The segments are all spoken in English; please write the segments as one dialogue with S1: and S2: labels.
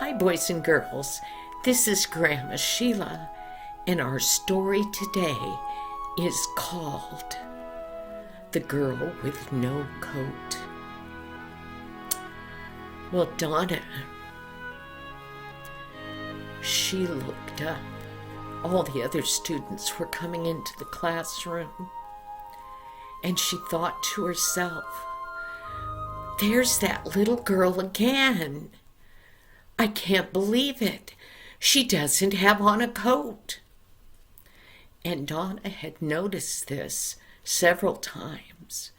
S1: Hi, boys and girls. This is Grandma Sheilla, and our story today is called The Girl with No Coat. Well, Donna, she looked up. All the other students were coming into the classroom, and she thought to herself, there's that little girl again. I can't believe it. She doesn't have on a coat. And Donna had noticed this several times.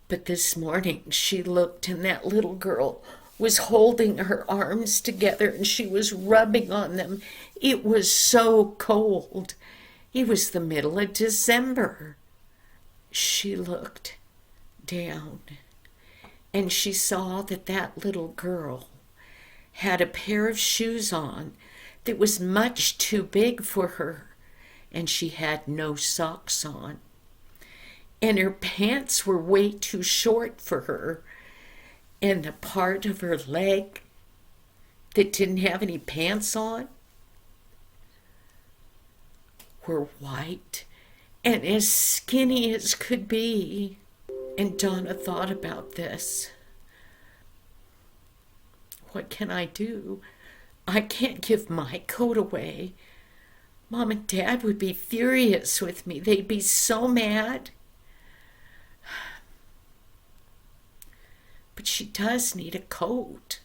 S1: But this morning she looked, and that little girl was holding her arms together and she was rubbing on them. It was so cold. It was the middle of December. She looked down and she saw that that little girl had a pair of shoes on that was much too big for her, and she had no socks on. And her pants were way too short for her, and the part of her leg that didn't have any pants on were white and as skinny as could be. And Donna thought about this. What can I do? I can't give my coat away. Mom and Dad would be furious with me. They'd be so mad. But she does need a coat.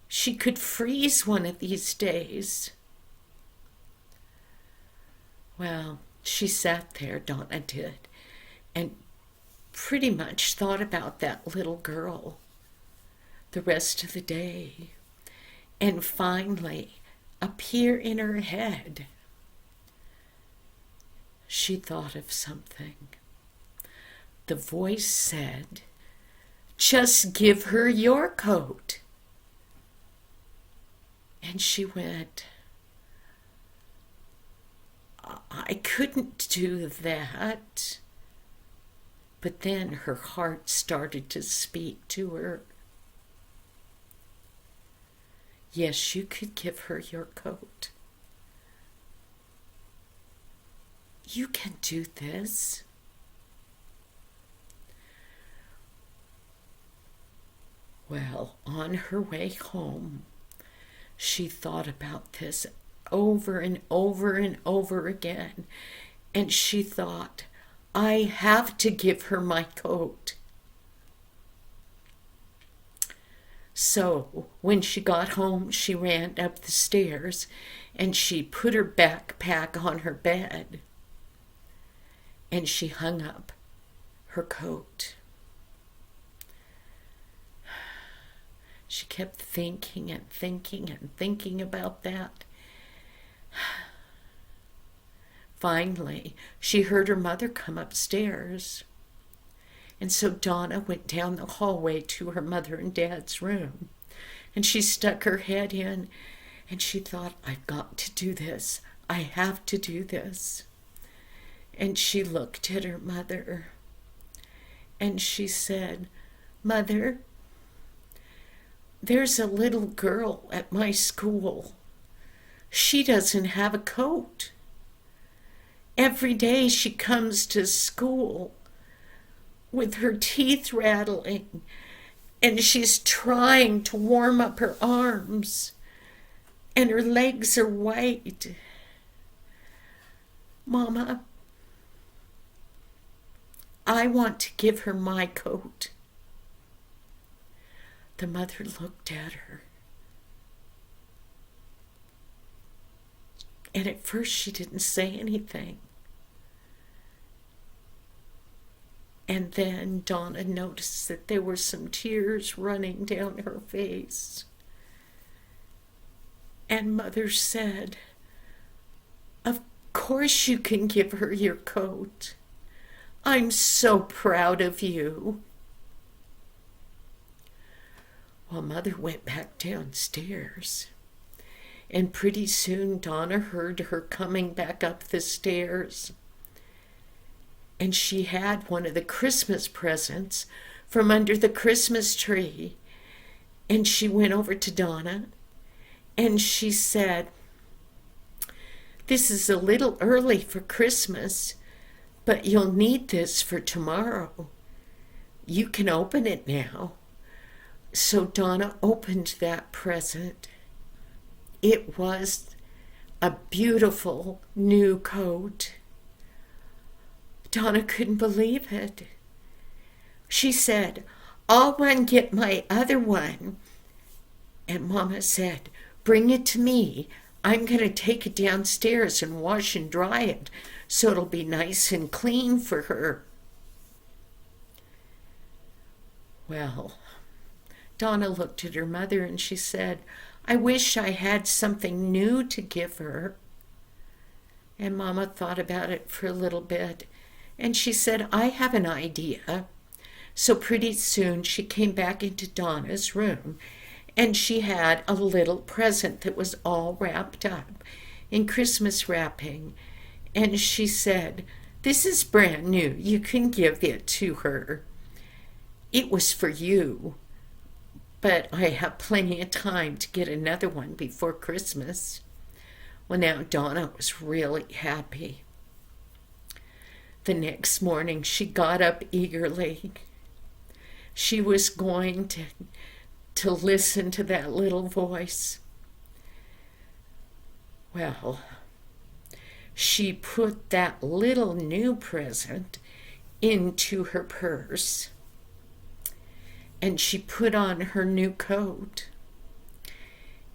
S1: She could freeze one of these days. Well, she sat there, Donna did, and pretty much thought about that little girl the rest of the day. And finally, up here in her head, she thought of something. The voice said, just give her your coat. And she went, I couldn't do that. But then her heart started to speak to her. Yes, you could give her your coat. You can do this. Well, on her way home, she thought about this over and over and over again, and she thought, I have to give her my coat. So when she got home, she ran up the stairs and she put her backpack on her bed and she hung up her coat. She kept thinking and thinking and thinking about that. Finally, she heard her mother come upstairs. And so Donna went down the hallway to her mother and dad's room. And she stuck her head in and she thought, I've got to do this. I have to do this. And she looked at her mother and she said, Mother, there's a little girl at my school. She doesn't have a coat. Every day she comes to school with her teeth rattling, and she's trying to warm up her arms, and her legs are white. Mama, I want to give her my coat. The mother looked at her, and at first she didn't say anything. And then Donna noticed that there were some tears running down her face. And Mother said, of course you can give her your coat. I'm so proud of you. Well, Mother went back downstairs. And pretty soon Donna heard her coming back up the stairs. And she had one of the Christmas presents from under the Christmas tree. And she went over to Donna and she said, "This is a little early for Christmas, but you'll need this for tomorrow. You can open it now." So Donna opened that present. It was a beautiful new coat. Donna couldn't believe it. She said, "I'll run get my other one." And Mama said, "Bring it to me. I'm going to take it downstairs and wash and dry it so it'll be nice and clean for her." Well, Donna looked at her mother and she said, "I wish I had something new to give her." And Mama thought about it for a little bit and she said, "I have an idea." So pretty soon she came back into Donna's room and she had a little present that was all wrapped up in Christmas wrapping. And she said, "This is brand new. You can give it to her. It was for you, but I have plenty of time to get another one before Christmas." Well, now Donna was really happy. The next morning she got up eagerly. She was going to listen to that little voice. Well, she put that little new present into her purse and she put on her new coat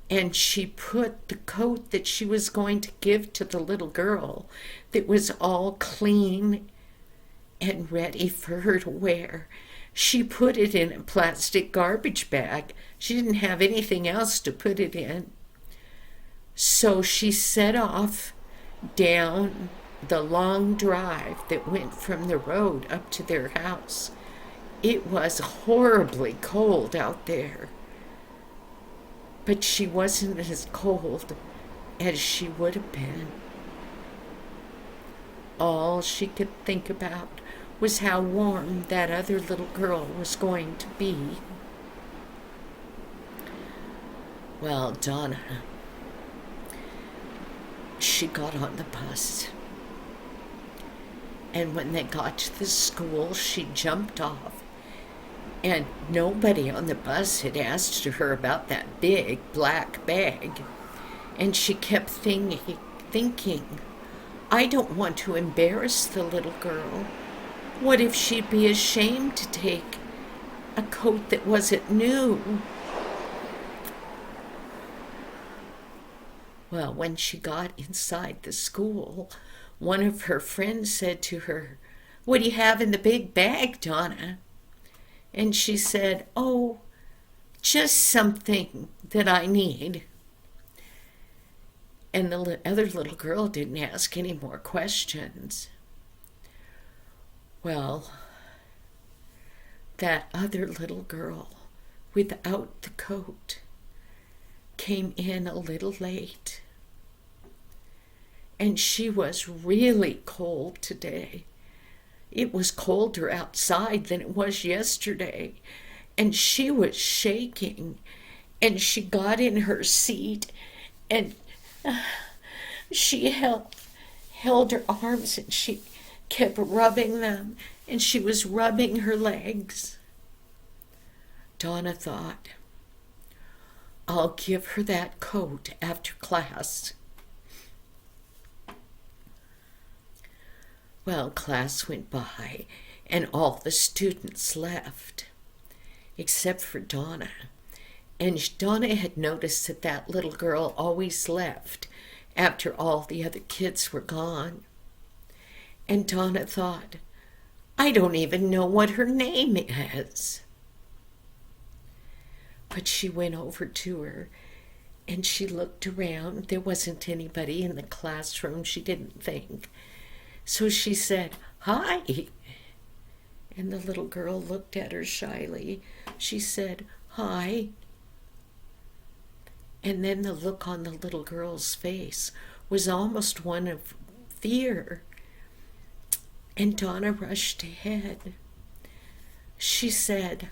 S1: and she put the coat that she was going to give to the little girl that was all clean and ready for her to wear. She put it in a plastic garbage bag. She didn't have anything else to put it in. So she set off down the long drive that went from the road up to their house. It was horribly cold out there, but she wasn't as cold as she would have been. All she could think about was how warm that other little girl was going to be. Well, Donna, she got on the bus. And when they got to the school, she jumped off. And nobody on the bus had asked her about that big black bag. And she kept thinking, "I don't want to embarrass the little girl. What if she'd be ashamed to take a coat that wasn't new?" Well, when she got inside the school, one of her friends said to her, "What do you have in the big bag, Donna?" And she said, "Oh, just something that I need." And the other little girl didn't ask any more questions. Well, that other little girl without the coat came in a little late. And she was really cold today. It was colder outside than it was yesterday. And she was shaking. And she got in her seat and she held her arms and she kept rubbing them, and she was rubbing her legs. Donna thought, "I'll give her that coat after class." Well, class went by, and all the students left, except for Donna. And Donna had noticed that that little girl always left after all the other kids were gone. And Donna thought, "I don't even know what her name is." But she went over to her and she looked around. There wasn't anybody in the classroom, she didn't think. So she said, "Hi." And the little girl looked at her shyly. She said, "Hi." And then the look on the little girl's face was almost one of fear. And Donna rushed ahead. She said,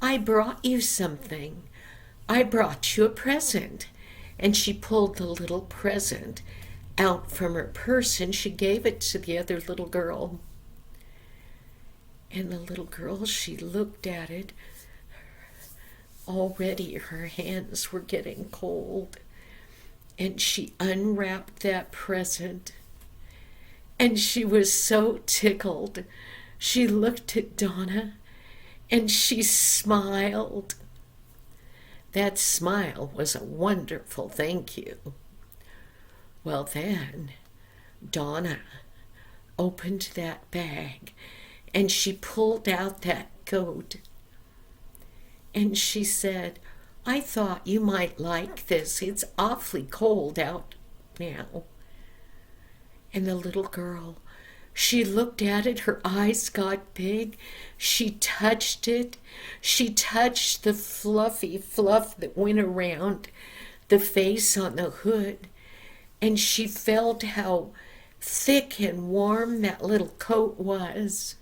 S1: "I brought you something. I brought you a present. And she pulled the little present out from her purse and she gave it to the other little girl. And the little girl, she looked at it. Already her hands were getting cold. And she unwrapped that present. And she was so tickled. She looked at Donna and she smiled. That smile was a wonderful thank you. Well, then Donna opened that bag and she pulled out that coat. And she said, I thought you might like this. It's awfully cold out now. And the little girl, she looked at it, her eyes got big. She touched it. She touched the fluffy fluff that went around the face on the hood. And she felt how thick and warm that little coat was.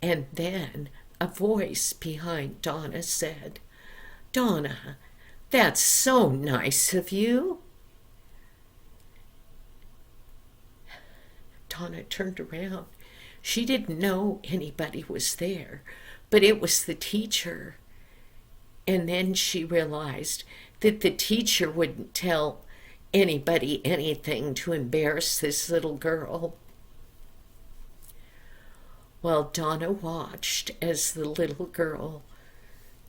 S1: And then a voice behind Donna said, Donna, that's so nice of you. Donna turned around. She didn't know anybody was there, but it was the teacher. And then she realized that the teacher wouldn't tell anybody anything to embarrass this little girl. Well, Donna watched as the little girl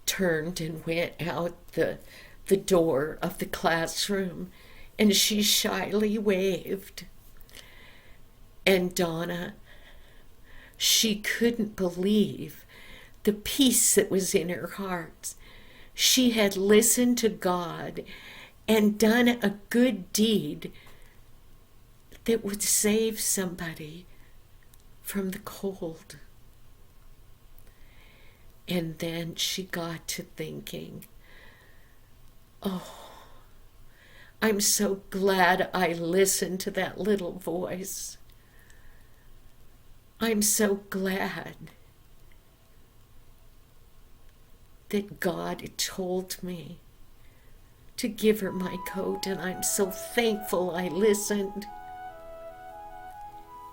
S1: turned and went out the door of the classroom, and she shyly waved. And Donna, she couldn't believe the peace that was in her heart. She had listened to God and done a good deed that would save somebody from the cold. And then she got to thinking, oh, I'm so glad I listened to that little voice. I'm so glad that God had told me to give her my coat, and I'm so thankful I listened.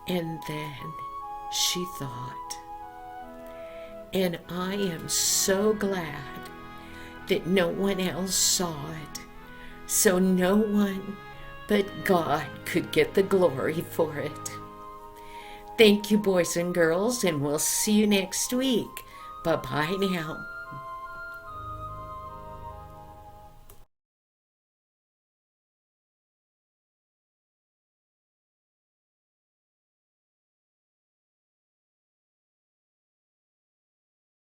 S1: And then she thought, and I am so glad that no one else saw it, so no one but God could get the glory for it. Thank you, boys and girls, and we'll see you next week. Bye-bye now.